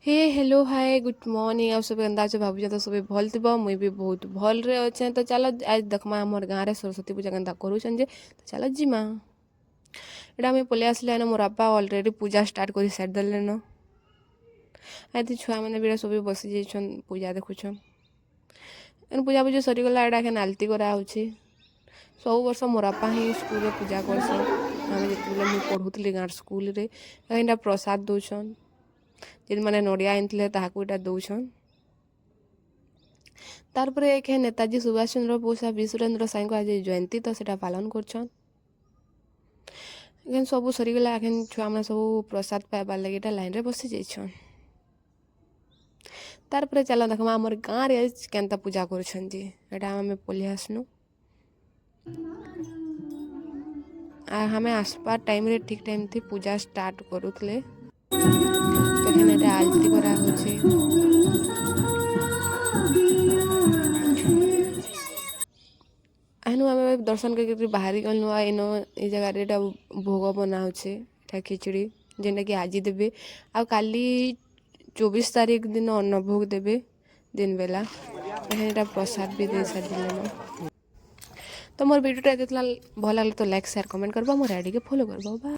हे hello hi good morning आप सब अंदाज भाभी तो सब भल थी मुई भी बहुत भल रे अच्छे तो चलो आज देखमा हमर गाँव रे सरस्वती पूजा केन्ता करूछन जे तो चलो जिमा एटा मुई पलि आसले न मोर बापा ऑलरेडी पूजा स्टार्ट कर सारि देले न आदि छुआ मैंने भी सब बसी जाइछन पूजा देखुछन एन पूजा पूजा सरीगला एटा के आलती करा होछि सब वर्ष मोर बापा ही स्कूल रे पूजा करसन आमे जेतेबेले मुई पढ़ुतली गाँव स्कूल रे एटा प्रसाद दउछन जिन मैंने नड़िया आनी ताकू इटा दौन तार एक नेताजी सुभाष चंद्र बोस आ बी सुरेंद्र साई को आज जयंती तो सेटा पालन करछन सब सरीगला एखन छुआ मैंने सब प्रसाद पाइबार लगे लाइन रे बसी जाइछन तार चल देखमा आमर गाँव रे केनता पूजा करछन जी एटा आमे पलि आसनु आ हमें आसपार टाइम रे ठीक टाइम थी पूजा स्टार्ट करूथले तखन एटा आलती करा होछि एनु आमे दर्शन करके बाहरी गलु आ इनो ए जगह रे भोग बना होछे एटा खिचड़ी जेनटा कि आज देबे आ काली 24 तारीख दिन अन्न भोग देबे दिन बेला एटा प्रसाद भी दे सारिले तो मोर वीडियो टा देखला भल लागले तो लाइक शेयर कमेंट करबा मोर आईडी के फॉलो करबा।